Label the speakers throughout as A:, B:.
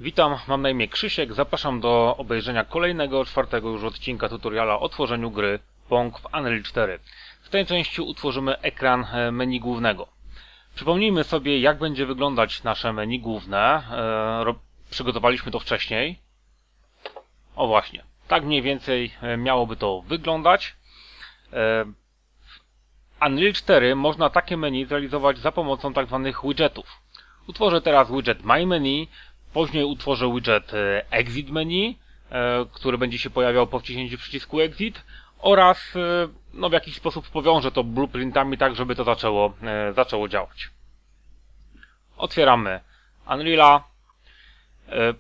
A: Witam, mam na imię Krzysiek, zapraszam do obejrzenia kolejnego, czwartego już odcinka tutoriala o tworzeniu gry Pong w Unreal 4. W tej części utworzymy ekran menu głównego. Przypomnijmy sobie, jak będzie wyglądać nasze menu główne. Przygotowaliśmy to wcześniej. O właśnie, tak mniej więcej miałoby to wyglądać. W Unreal 4 można takie menu zrealizować za pomocą tzw. widgetów. Utworzę teraz widget My Menu. Później utworzę widget Exit Menu, który będzie się pojawiał po wciśnięciu przycisku Exit oraz w jakiś sposób powiążę to blueprintami tak, żeby to zaczęło działać. Otwieramy Unreala.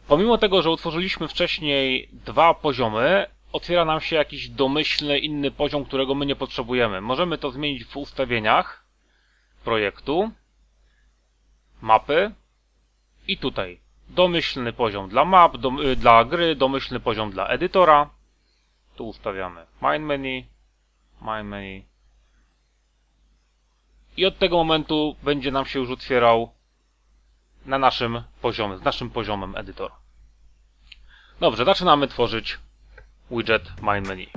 A: Pomimo tego, że utworzyliśmy wcześniej dwa poziomy, otwiera nam się jakiś domyślny inny poziom, którego my nie potrzebujemy. Możemy to zmienić w ustawieniach projektu, mapy i tutaj. Domyślny poziom dla map, dla gry, domyślny poziom dla edytora. Tu ustawiamy Main Menu. I od tego momentu będzie nam się już otwierał na naszym poziomie, z naszym poziomem edytora. Dobrze, zaczynamy tworzyć widget Main Menu.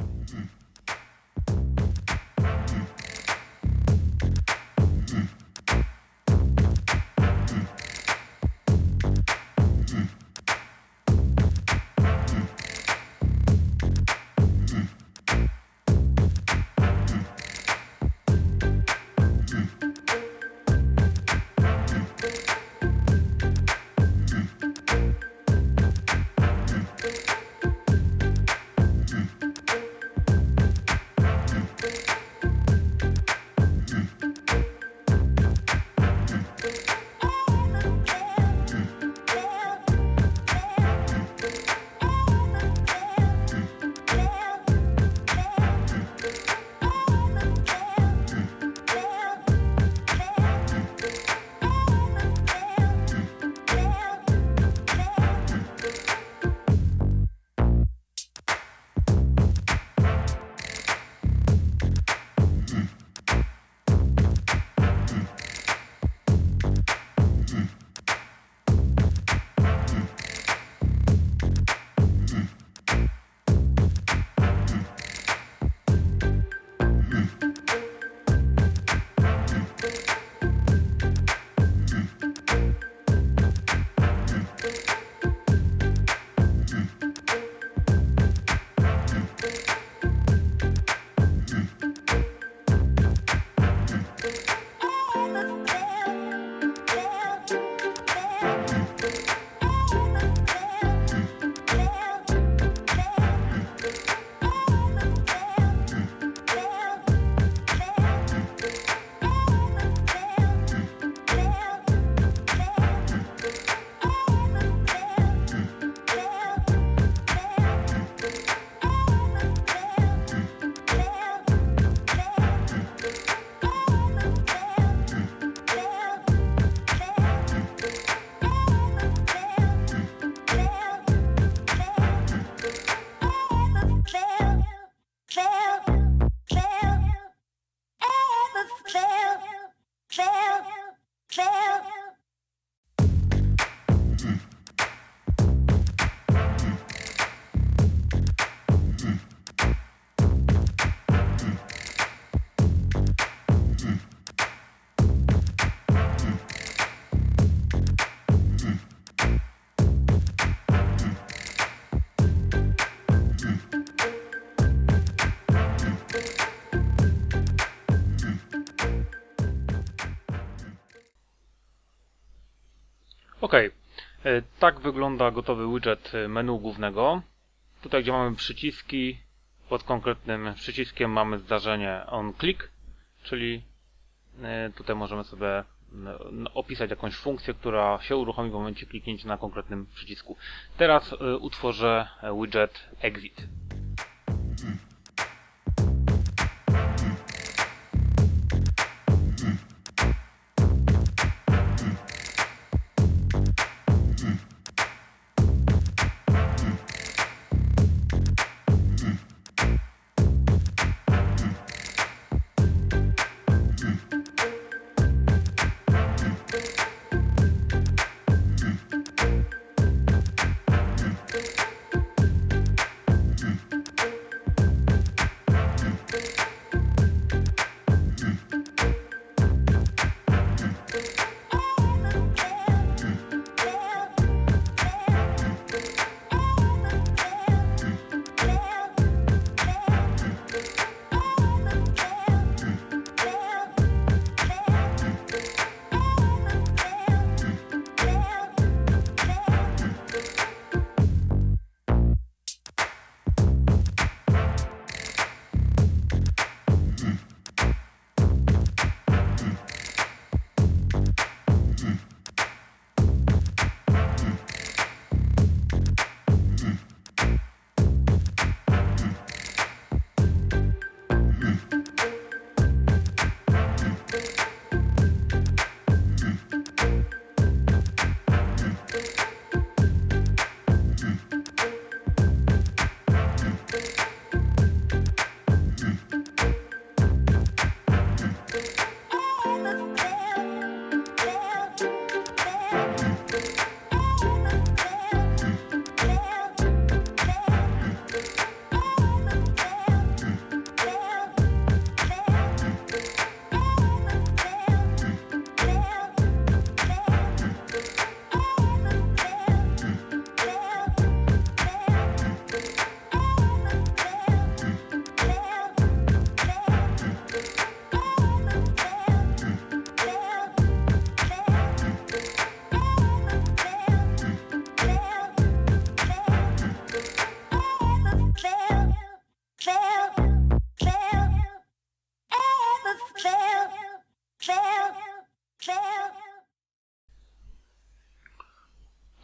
A: Ok, tak wygląda gotowy widget menu głównego. Tutaj, gdzie mamy przyciski, pod konkretnym przyciskiem mamy zdarzenie onClick, czyli tutaj możemy sobie opisać jakąś funkcję, która się uruchomi w momencie kliknięcia na konkretnym przycisku. Teraz utworzę widget Exit.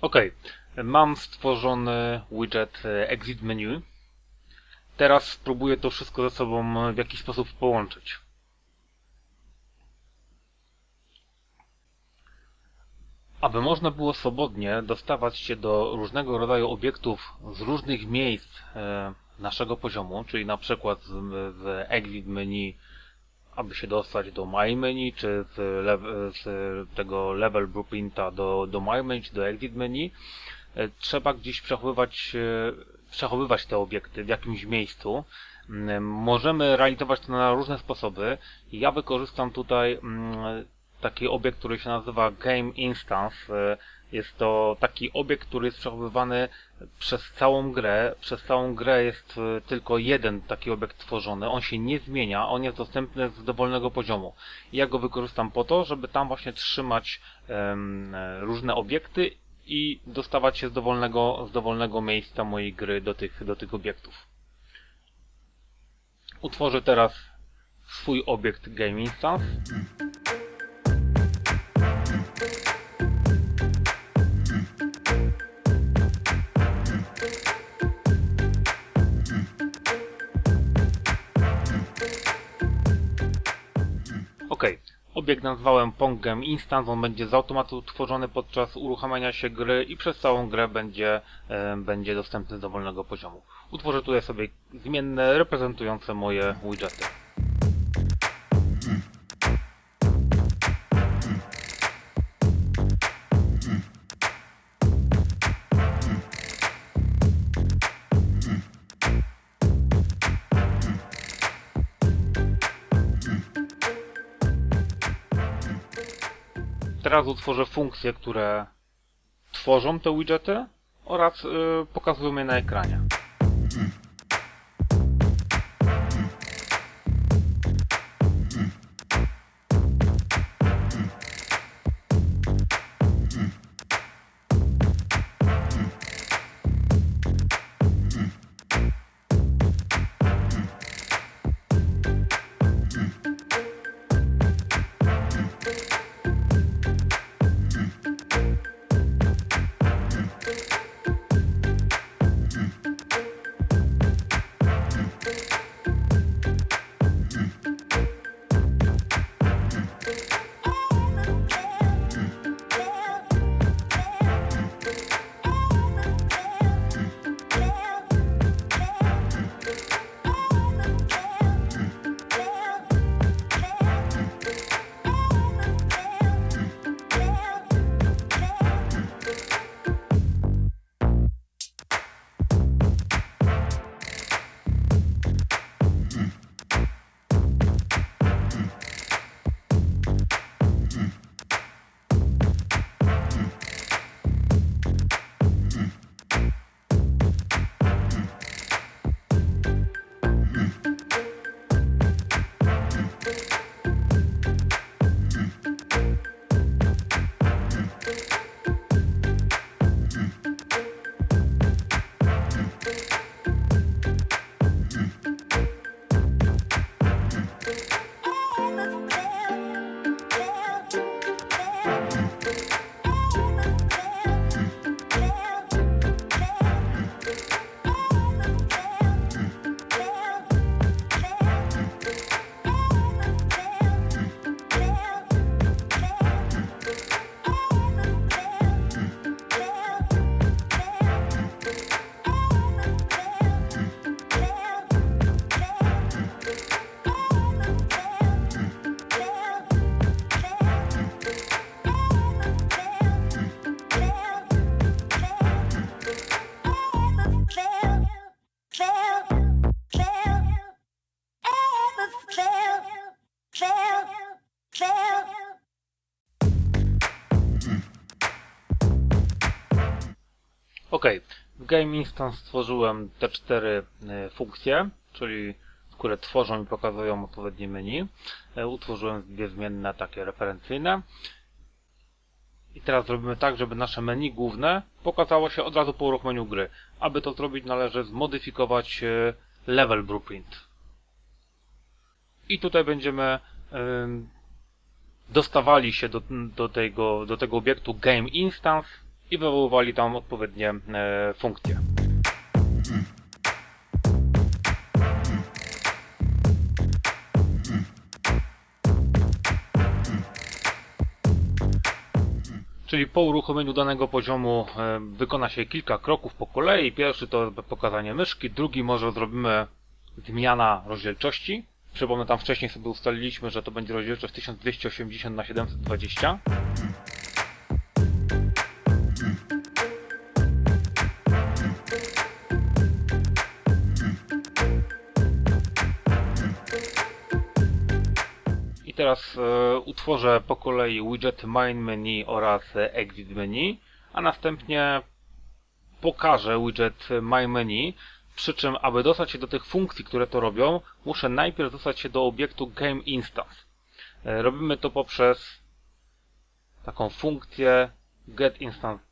A: Ok, mam stworzony widget Exit Menu. Teraz spróbuję to wszystko ze sobą w jakiś sposób połączyć. Aby można było swobodnie dostawać się do różnego rodzaju obiektów z różnych miejsc naszego poziomu, czyli na przykład z Exit Menu, aby się dostać do My Menu, czy z tego Level Blueprinta do My Menu, czy do Exit Menu, trzeba gdzieś przechowywać te obiekty w jakimś miejscu. Możemy realizować to na różne sposoby. Ja wykorzystam tutaj taki obiekt, który się nazywa Game Instance. Jest to taki obiekt, który jest przechowywany przez całą grę. Przez całą grę jest tylko jeden taki obiekt tworzony. On się nie zmienia, on jest dostępny z dowolnego poziomu. Ja go wykorzystam po to, żeby tam właśnie trzymać różne obiekty i dostawać się z dowolnego miejsca mojej gry do tych obiektów. Utworzę teraz swój obiekt Game Instance. Ok, obiekt nazwałem Pong Game Instance, on będzie z automatu tworzony podczas uruchamiania się gry i przez całą grę będzie dostępny z dowolnego poziomu. Utworzę tutaj sobie zmienne reprezentujące moje widgety. Teraz utworzę funkcje, które tworzą te widgety oraz pokazują je na ekranie. Ok, w Game Instance stworzyłem te 4 funkcje, czyli które tworzą i pokazują odpowiednie menu. Utworzyłem dwie zmienne takie referencyjne. I teraz zrobimy tak, żeby nasze menu główne pokazało się od razu po uruchomieniu gry. Aby to zrobić, należy zmodyfikować Level Blueprint. I tutaj będziemy dostawali się do tego obiektu Game Instance i wywoływali tam odpowiednie funkcje. Czyli po uruchomieniu danego poziomu wykona się kilka kroków po kolei. Pierwszy to pokazanie myszki, drugi może zrobimy zmiana rozdzielczości. Przypomnę, tam wcześniej sobie ustaliliśmy, że to będzie rozdzielczość 1280 na 720. I teraz utworzę po kolei widget Main Menu oraz Exit Menu, a następnie pokażę widget My Menu, przy czym aby dostać się do tych funkcji, które to robią, muszę najpierw dostać się do obiektu Game Instance. Robimy to poprzez taką funkcję Get Instance.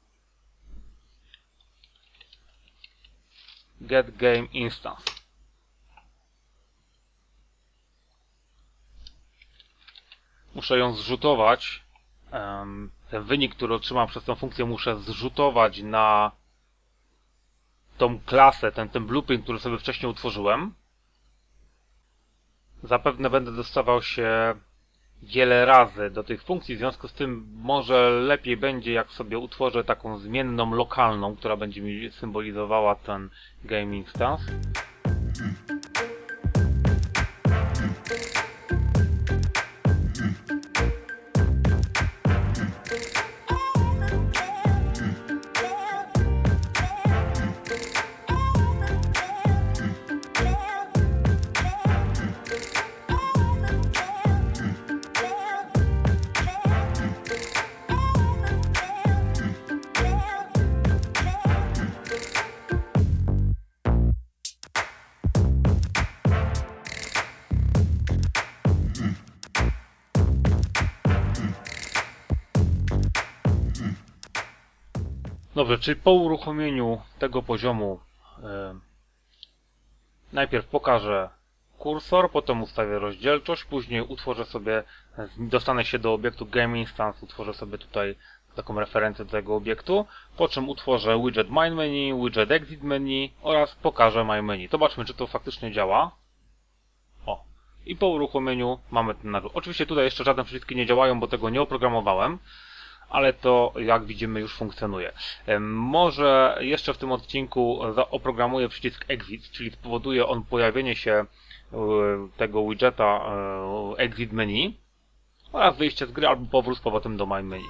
A: Get Game Instance. Muszę ją zrzutować. Ten wynik, który otrzymam przez tę funkcję, muszę zrzutować na tą klasę, ten blueprint, który sobie wcześniej utworzyłem. Zapewne będę dostawał się wiele razy do tych funkcji, w związku z tym może lepiej będzie, jak sobie utworzę taką zmienną lokalną, która będzie mi symbolizowała ten Game Instance. Dobrze, czyli po uruchomieniu tego poziomu najpierw pokażę kursor, potem ustawię rozdzielczość, później utworzę sobie, dostanę się do obiektu Game Instance, utworzę sobie tutaj taką referencję do tego obiektu, po czym utworzę widget Main Menu, widget Exit Menu oraz pokażę My Menu. Zobaczmy, czy to faktycznie działa. O, i po uruchomieniu mamy ten narzut. Oczywiście tutaj jeszcze żadne przyciski nie działają, bo tego nie oprogramowałem, ale to, jak widzimy, już funkcjonuje. Może jeszcze w tym odcinku oprogramuję przycisk Exit, czyli spowoduje on pojawienie się tego widgeta Exit Menu oraz wyjście z gry albo powrót z powrotem do My Menu.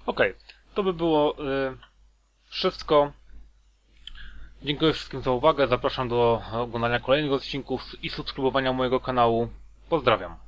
A: Ok, to by było wszystko. Dziękuję wszystkim za uwagę. Zapraszam do oglądania kolejnych odcinków i subskrybowania mojego kanału. Pozdrawiam.